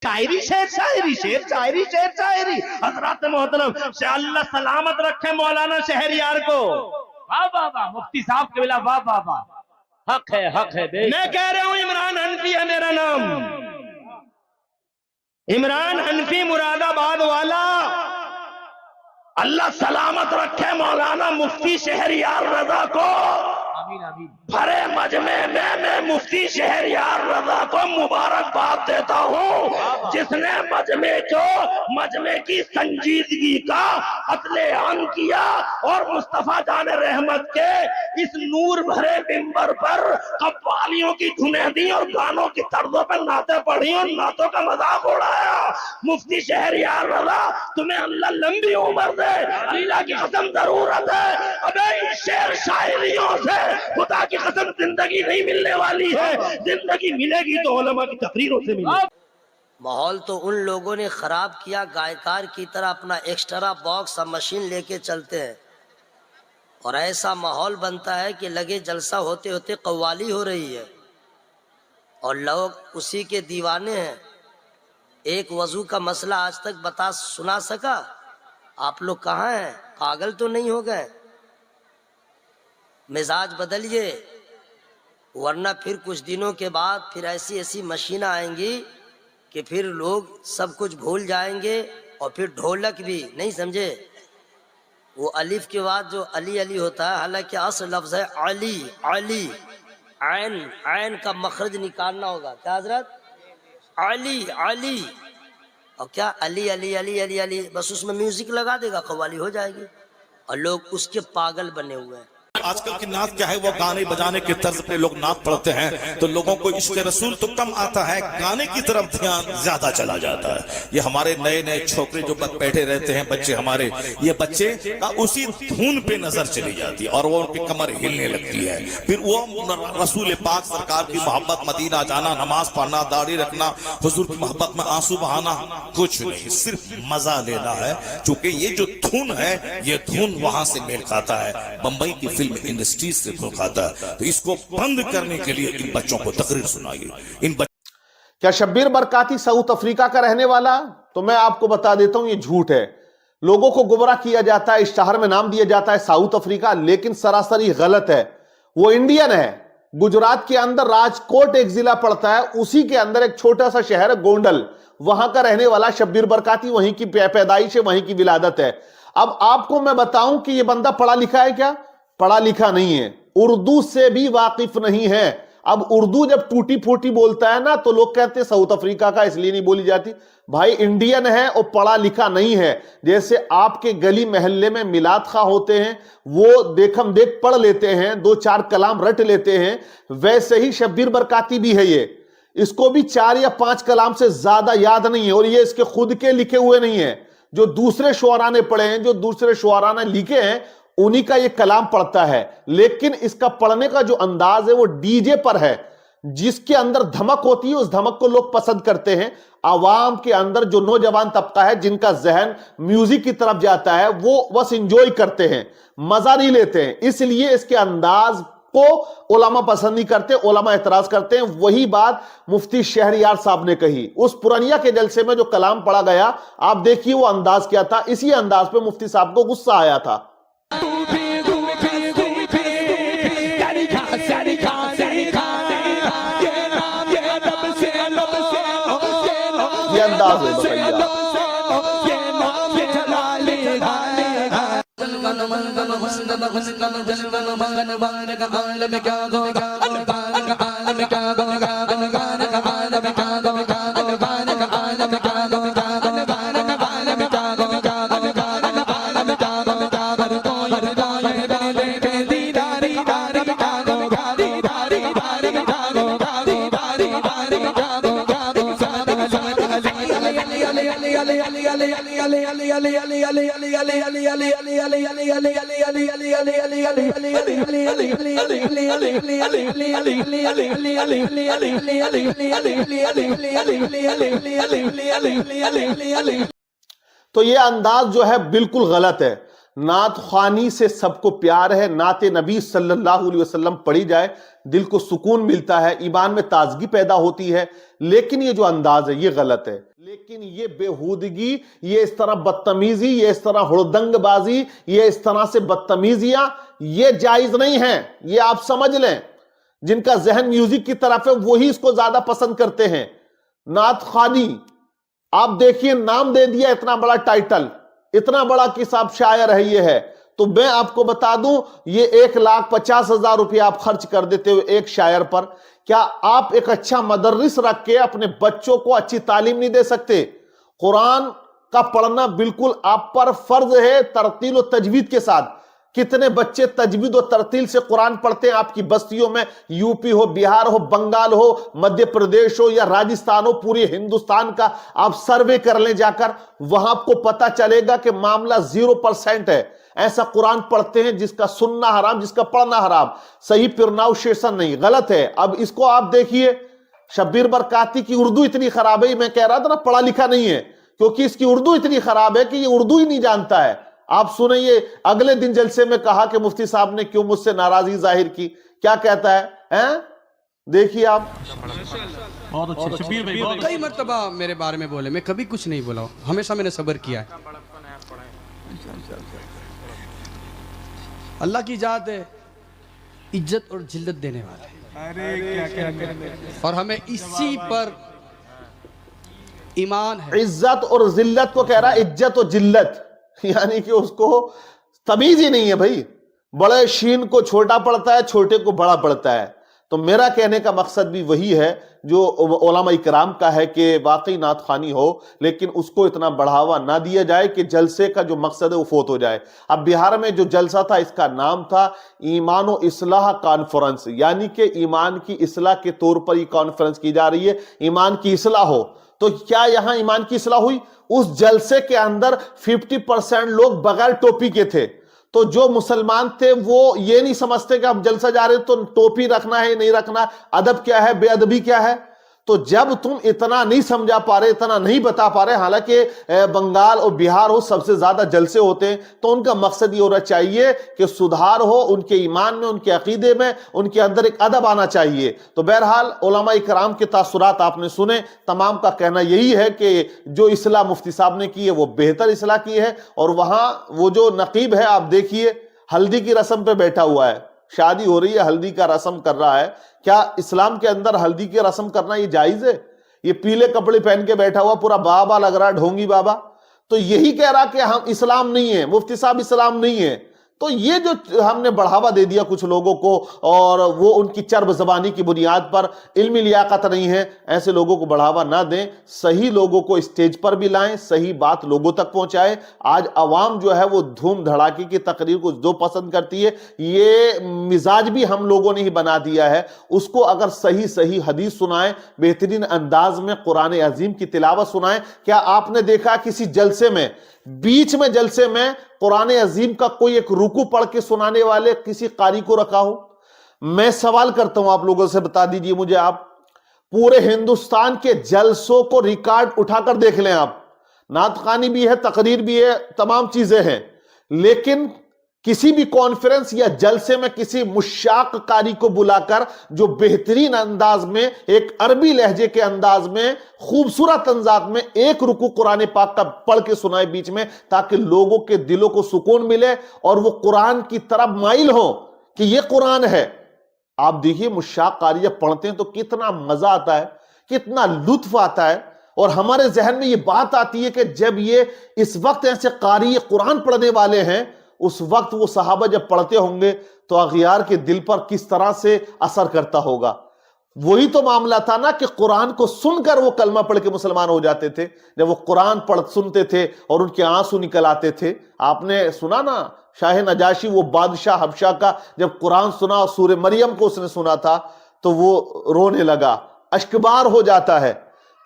شاعری شعر شاعری شعر شاعری شعر شاعری. حضرات محترم اللہ سلامت رکھے مولانا شہریار کو. واہ واہ واہ مفتی صاحب کے بلا واہ واہ واہ حق ہے بے میں کہہ رہا ہوں عمران حنفی ہے میرا نام. عمران حنفی مراد آباد والا. اللہ سلامت رکھے مولانا مفتی شہریار رضا کو. آمین آمین. بھرے مجمع میں مفتی شہریار رضا کو مبارکباد دیتا ہوں جس نے مجمع کی سنجیدگی کا قتل عام کیا اور مصطفیٰ جان رحمت کے اس نور بھرے منبر پر قوالیوں کی دھنیں دی اور گانوں کی طرزوں پر نعتیں پڑھی اور نعتوں کا مذاق اڑایا. مفتی شہریار رضا تمہیں اللہ لمبی عمر دے. اللہ کی قسم ضرورت ہے. ابے ان شعر شاعریوں سے خدا کی قسم زندگی نہیں ملنے والی ہے. زندگی ملے گی تو علماء کی تقریروں سے ملے گی. ماحول تو ان لوگوں نے خراب کیا گائیکار کی طرح اپنا ایکسٹرا باکس اور مشین لے کے چلتے ہیں اور ایسا ماحول بنتا ہے کہ لگے جلسہ ہوتے ہوتے قوالی ہو رہی ہے اور لوگ اسی کے دیوانے ہیں. ایک وضو کا مسئلہ آج تک سنا سکا؟ آپ لوگ کہاں ہیں؟ پاگل تو نہیں ہو گئے؟ مزاج بدلیے ورنہ پھر کچھ دنوں کے بعد پھر ایسی مشینیں آئیں گی کہ پھر لوگ سب کچھ بھول جائیں گے اور پھر ڈھولک بھی نہیں سمجھے. وہ الف کے بعد جو علی علی ہوتا ہے حالانکہ اصل لفظ ہے علی علی. عین کا مخرج نکالنا ہوگا. کیا حضرت؟ علی علی. اور کیا علی علی علی علی علی بس اس میں میوزک لگا دے گا قوالی ہو جائے گی اور لوگ اس کے پاگل بنے ہوئے ہیں. آج کل کی نعت کیا ہے وہ گانے بجانے کے طرز پہ لوگ نعت پڑھتے ہیں تو لوگوں کو عشق رسول تو کم آتا ہے, گانے کی طرف دھیان زیادہ چلا جاتا ہے. یہ ہمارے نئے چھوکرے جو بیٹھے رہتے ہیں بچے ہمارے, یہ بچے اسی دھن پہ نظر چلی جاتی ہے اور وہ ان کی کمر ہلنے لگتی ہے. پھر وہ رسول پاک سرکار کی محبت, مدینہ جانا, نماز پڑھنا, داڑھی رکھنا, حضور کی محبت میں آنسو بہانا کچھ نہیں, صرف مزہ لینا ہے. چونکہ یہ جو دھن ہے یہ دھن وہاں سے میل کھاتا ہے, بمبئی کی فلم انڈسٹریز سے کھل کھاتا ہے. تو اس کو بند کرنے کے لیے ان بچوں کو تقریر سنائیے. کیا شبیر برکاتی ساؤتھ افریقہ کا رہنے والا؟ تو میں آپ کو بتا دیتا ہوں یہ جھوٹ ہے. لوگوں کو گمراہ کیا جاتا ہے, اس شہر میں نام دیا جاتا ہے ساؤتھ افریقہ, لیکن سراسری غلط ہے. وہ انڈین ہے. گجرات کے اندر راجکوٹ ایک ضلع پڑتا ہے, اسی کے اندر ایک چھوٹا سا شہر ہے گونڈل, وہاں کا رہنے والا شبیر برکاتی, وہیں کی پیدائش ہے, وہیں کی ولادت ہے. اب آپ کو میں بتاؤں کہ یہ بندہ پڑھا لکھا ہے کیا؟ پڑھا لکھا نہیں ہے, اردو سے بھی واقف نہیں ہے. اب اردو جب ٹوٹی پھوٹی بولتا ہے نا تو لوگ کہتے ہیں ساؤتھ افریقہ کا اس لیے نہیں بولی جاتی. بھائی انڈین ہے اور پڑھا لکھا نہیں ہے. جیسے آپ کے گلی محلے میں میلاد خواہ ہوتے ہیں, وہ دیکھم دیکھ پڑھ لیتے ہیں, 2-4 کلام رٹ لیتے ہیں, ویسے ہی شبیر برکاتی بھی ہے. یہ اس کو بھی 4 یا 5 کلام سے زیادہ یاد نہیں ہے, اور یہ اس کے خود کے لکھے ہوئے نہیں ہیں, جو دوسرے شعراء نے پڑھے ہیں, جو دوسرے شعراء نے لکھے ہیں انہی کا یہ کلام پڑھتا ہے. لیکن اس کا پڑھنے کا جو انداز ہے وہ ڈی جے پر ہے, جس کے اندر دھمک ہوتی ہے, اس دھمک کو لوگ پسند کرتے ہیں. عوام کے اندر جو نوجوان طبقہ ہے جن کا ذہن میوزک کی طرف جاتا ہے وہ بس انجوائے کرتے ہیں, مزہ نہیں لیتے ہیں. اس لیے اس کے انداز کو علماء پسند نہیں کرتے, علماء اعتراض کرتے ہیں. وہی بات مفتی شہریار صاحب نے کہی اس پرانیہ کے جلسے میں جو کلام پڑھا گیا. آپ دیکھیے وہ انداز کیا تھا. اسی انداز پہ مفتی صاحب کو غصہ آیا تھا. یہ انداز ہے بتائیے. تو یہ انداز جو ہے بالکل غلط ہے. نعت خوانی سے سب کو پیار ہے، نعت نبی صلی اللہ علیہ وسلم پڑھی جائے دل کو سکون ملتا ہے، ایمان میں تازگی پیدا ہوتی ہے، لیکن یہ جو انداز ہے یہ غلط ہے۔ لیکن یہ بےہودگی، یہ اس طرح بدتمیزی، یہ اس طرح ہڑدنگ بازی، یہ اس طرح سے بدتمیزیاں یہ جائز نہیں ہیں، یہ آپ سمجھ لیں۔ جن کا ذہن میوزک کی طرف ہے وہی اس کو زیادہ پسند کرتے ہیں۔ نعت خوانی، آپ دیکھیے نام دے دیا اتنا بڑا ٹائٹل، اتنا بڑا کہ صاحب شاعر ہے یہ ہے، تو میں آپ کو بتا دوں یہ 1,50,000 روپے آپ خرچ کر دیتے ہو ایک شاعر پر، کیا آپ ایک اچھا مدرس رکھ کے اپنے بچوں کو اچھی تعلیم نہیں دے سکتے؟ قرآن کا پڑھنا بالکل آپ پر فرض ہے ترتیل و تجوید کے ساتھ۔ کتنے بچے تجوید و ترتیل سے قرآن پڑھتے ہیں آپ کی بستیوں میں، یو پی ہو، بہار ہو، بنگال ہو، مدھیہ پردیش ہو یا راجستھان ہو، پورے ہندوستان کا آپ سروے کر لیں جا کر، وہاں آپ کو پتا چلے گا کہ معاملہ 0% ہے۔ ایسا قرآن پڑھتے ہیں جس کا سننا حرام، جس کا پڑھنا حرام، صحیح پرناؤنسیشن نہیں، غلط ہے۔ اب اس کو آپ دیکھیے، شبیر برکاتی کی اردو اتنی خراب ہے، میں کہہ رہا تھا نا پڑھا لکھا نہیں ہے، کیونکہ اس کی اردو اتنی خراب ہے کہ یہ اردو ہی نہیں جانتا ہے۔ آپ سنیں، یہ اگلے دن جلسے میں کہا کہ مفتی صاحب نے کیوں مجھ سے ناراضی ظاہر کی، کیا کہتا ہے، دیکھیے آپ۔ کئی مرتبہ میرے بارے میں بولے، میں کبھی کچھ نہیں بولا ہوں، ہمیشہ میں نے صبر کیا ہے۔ اللہ کی ذات ہے عزت اور ذلت دینے والے، اور ہمیں اسی پر ایمان ہے۔ عزت اور ذلت کو کہہ رہا ہے عزت و ذلت، یعنی کہ اس کو تمیز ہی نہیں ہے بھائی، بڑے شین کو چھوٹا پڑتا ہے، چھوٹے کو بڑا پڑتا ہے۔ تو میرا کہنے کا مقصد بھی وہی ہے جو علماء اکرام کا ہے کہ واقعی نعت خوانی ہو، لیکن اس کو اتنا بڑھاوا نہ دیا جائے کہ جلسے کا جو مقصد ہے وہ فوت ہو جائے۔ اب بہار میں جو جلسہ تھا اس کا نام تھا ایمان و اصلاح کانفرنس، یعنی کہ ایمان کی اصلاح کے طور پر یہ کانفرنس کی جا رہی ہے، ایمان کی اصلاح ہو۔ تو کیا یہاں ایمان کی اصلاح ہوئی؟ اس جلسے کے اندر 50% لوگ بغیر ٹوپی کے تھے، تو جو مسلمان تھے وہ یہ نہیں سمجھتے کہ ہم جلسہ جا رہے تو ٹوپی رکھنا ہے نہیں رکھنا، ادب کیا ہے، بے ادبی کیا ہے۔ تو جب تم اتنا نہیں سمجھا پا رہے، اتنا نہیں بتا پا رہے، حالانکہ بنگال اور بہار ہو سب سے زیادہ جلسے ہوتے ہیں، تو ان کا مقصد یہ ہونا چاہیے کہ سدھار ہو ان کے ایمان میں، ان کے عقیدے میں، ان کے اندر ایک ادب آنا چاہیے۔ تو بہرحال علماء اکرام کے تاثرات آپ نے سنے، تمام کا کہنا یہی ہے کہ جو اصلاح مفتی صاحب نے کی ہے وہ بہتر اصلاح کی ہے۔ اور وہاں وہ جو نقیب ہے آپ دیکھیے ہلدی کی رسم پہ بیٹھا ہوا ہے، شادی ہو رہی ہے، ہلدی کا رسم کر رہا ہے۔ کیا اسلام کے اندر ہلدی کی رسم کرنا یہ جائز ہے؟ یہ پیلے کپڑے پہن کے بیٹھا ہوا پورا بابا لگ رہا، ڈھونگی بابا، تو یہی کہہ رہا کہ ہم اسلام نہیں ہے، مفتی صاحب اسلام نہیں ہے۔ تو یہ جو ہم نے بڑھاوا دے دیا کچھ لوگوں کو، اور وہ ان کی چرب زبانی کی بنیاد پر، علمی لیاقت نہیں ہے، ایسے لوگوں کو بڑھاوا نہ دیں، صحیح لوگوں کو اسٹیج پر بھی لائیں، صحیح بات لوگوں تک پہنچائیں۔ آج عوام جو ہے وہ دھوم دھڑاکے کی تقریر کو جو پسند کرتی ہے، یہ مزاج بھی ہم لوگوں نے ہی بنا دیا ہے۔ اس کو اگر صحیح حدیث سنائیں، بہترین انداز میں قرآن عظیم کی تلاوت سنائیں۔ کیا آپ نے دیکھا کسی جلسے میں، بیچ میں جلسے میں قرآن عظیم کا کوئی ایک رکوع پڑھ کے سنانے والے کسی قاری کو رکھا ہو؟ میں سوال کرتا ہوں آپ لوگوں سے، بتا دیجئے مجھے آپ، پورے ہندوستان کے جلسوں کو ریکارڈ اٹھا کر دیکھ لیں آپ، نعت خوانی بھی ہے، تقریر بھی ہے، تمام چیزیں ہیں، لیکن کسی بھی کانفرنس یا جلسے میں کسی مشاق قاری کو بلا کر جو بہترین انداز میں ایک عربی لہجے کے انداز میں خوبصورت انداز میں ایک رکوع قرآن پاک کا پڑھ کے سنائے بیچ میں، تاکہ لوگوں کے دلوں کو سکون ملے اور وہ قرآن کی طرف مائل ہوں کہ یہ قرآن ہے۔ آپ دیکھیے مشاق قاری جب پڑھتے ہیں تو کتنا مزہ آتا ہے، کتنا لطف آتا ہے، اور ہمارے ذہن میں یہ بات آتی ہے کہ جب یہ اس وقت ایسے قاری قرآن پڑھنے والے ہیں، اس وقت وہ صحابہ جب پڑھتے ہوں گے تو اغیار کے دل پر کس طرح سے اثر کرتا ہوگا۔ وہی تو معاملہ تھا نا کہ قرآن کو سن کر وہ کلمہ پڑھ کے مسلمان ہو جاتے تھے، جب وہ قرآن سنتے تھے اور ان کے آنسو نکل آتے تھے۔ آپ نے سنا نا شاہ نجاشی، وہ بادشاہ حبشہ کا، جب قرآن سنا اور سورہ مریم کو اس نے سنا تھا تو وہ رونے لگا، اشکبار ہو جاتا ہے۔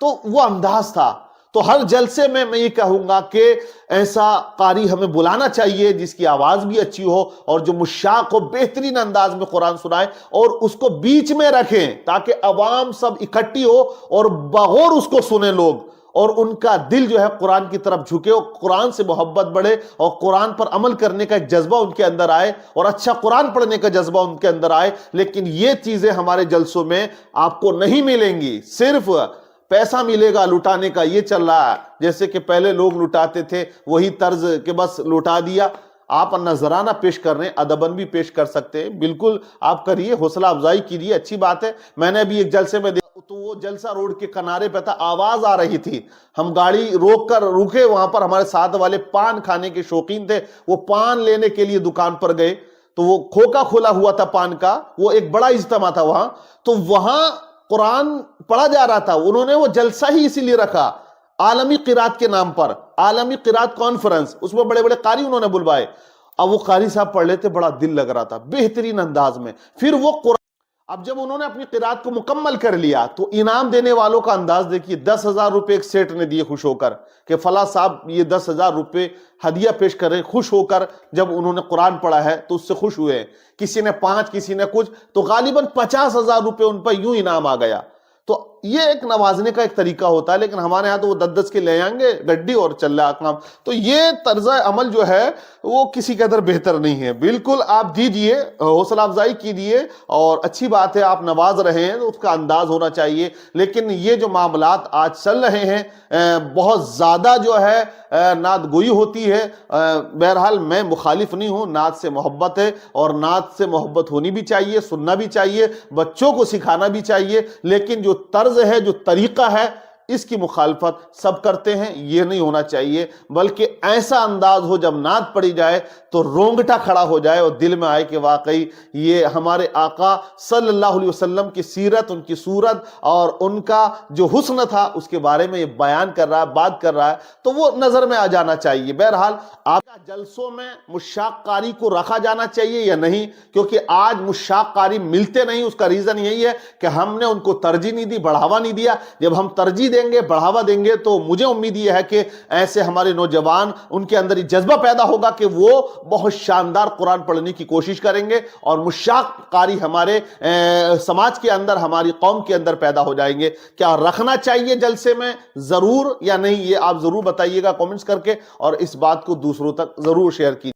تو وہ انداز تھا۔ تو ہر جلسے میں یہ کہوں گا کہ ایسا قاری ہمیں بلانا چاہیے جس کی آواز بھی اچھی ہو اور جو مشاق ہو، بہترین انداز میں قرآن سنائے اور اس کو بیچ میں رکھیں تاکہ عوام سب اکٹھی ہو اور بغور اس کو سنیں لوگ، اور ان کا دل جو ہے قرآن کی طرف جھکے اور قرآن سے محبت بڑھے اور قرآن پر عمل کرنے کا ایک جذبہ ان کے اندر آئے اور اچھا قرآن پڑھنے کا جذبہ ان کے اندر آئے. لیکن یہ چیزیں ہمارے جلسوں میں آپ کو نہیں ملیں گی. صرف پیسہ ملے گا لٹانے کا، یہ چل رہا ہے. جیسے کہ پہلے لوگ لٹاتے تھے وہی طرز کہ بس لٹا دیا. آپ نذرانہ پیش کر رہے ہیں، ادباً بھی پیش کر سکتے ہیں، بالکل آپ کریے، حوصلہ افزائی کیجیے، اچھی بات ہے. میں نے ابھی ایک جلسے میں دیکھا تو وہ جلسہ روڈ کے کنارے پہ تھا، آواز آ رہی تھی، ہم گاڑی روک کر رکے، وہاں پر ہمارے ساتھ والے پان کھانے کے شوقین تھے، وہ پان لینے کے لیے دکان پر گئے تو وہ کھوکا کھولا ہوا تھا پان کا، وہ ایک بڑا اجتماع تھا وہاں، تو وہاں قرآن پڑھا جا رہا تھا. انہوں نے وہ جلسہ ہی اسی لیے رکھا عالمی قرات کے نام پر، عالمی قرات کانفرنس، اس میں بڑے بڑے قاری انہوں نے بلوائے. اب وہ قاری صاحب پڑھ لیتے، بڑا دل لگ رہا تھا بہترین انداز میں. پھر وہ قرآن، اب جب انہوں نے اپنی قرات کو مکمل کر لیا تو انعام دینے والوں کا انداز دیکھیے. 10,000 روپے ایک سیٹ نے دیے خوش ہو کر کہ فلاں صاحب یہ 10,000 روپے ہدیہ پیش کر رہے، خوش ہو کر جب انہوں نے قرآن پڑھا ہے تو اس سے خوش ہوئے. کسی نے 5، کسی نے کچھ، تو غالباً 50,000 روپے ان پر یوں انعام آ گیا. تو یہ ایک نوازنے کا ایک طریقہ ہوتا ہے، لیکن ہمارے ہاں تو وہ 10 کے لے آئیں گے گڈی اور چل رہا کام. تو یہ طرز عمل جو ہے وہ کسی قدر بہتر نہیں ہے. بالکل آپ دیجئے، حوصلہ افزائی کیجئے، اور اچھی بات ہے آپ نواز رہے ہیں تو اس کا انداز ہونا چاہیے. لیکن یہ جو معاملات آج چل رہے ہیں بہت زیادہ جو ہے نعت گوئی ہوتی ہے. بہرحال میں مخالف نہیں ہوں، نعت سے محبت ہے اور نعت سے محبت ہونی بھی چاہیے، سننا بھی چاہیے، بچوں کو سکھانا بھی چاہیے. لیکن جو طرز ہے، جو طریقہ ہے، اس کی مخالفت سب کرتے ہیں، یہ نہیں ہونا چاہیے. بلکہ ایسا انداز ہو جب نعت پڑھی جائے تو رونگٹا کھڑا ہو جائے اور دل میں آئے کہ واقعی یہ ہمارے آقا صلی اللہ علیہ وسلم کی سیرت، ان کی صورت اور ان کا جو حسن تھا اس کے بارے میں یہ بیان کر رہا ہے، بات کر رہا ہے، تو وہ نظر میں آ جانا چاہیے. بہرحال آپ جلسوں میں مشاق قاری کو رکھا جانا چاہیے یا نہیں؟ کیونکہ آج مشاق قاری ملتے نہیں. اس کا ریزن یہی ہے کہ ہم نے ان کو ترجیح نہیں دی، بڑھاوا نہیں دیا. جب ہم ترجیح دیں گے، بڑھاوا دیں گے، تو مجھے امید یہ ہے کہ ایسے ہمارے نوجوان، ان کے اندر یہ جذبہ پیدا ہوگا کہ وہ بہت شاندار قرآن پڑھنے کی کوشش کریں گے اور مشاق قاری ہمارے سماج کے اندر، ہماری قوم کے اندر پیدا ہو جائیں گے. کیا رکھنا چاہیے جلسے میں ضرور یا نہیں، یہ آپ ضرور بتائیے گا کومنٹس کر کے، اور اس بات کو دوسروں تک ضرور شیئر کیجیے.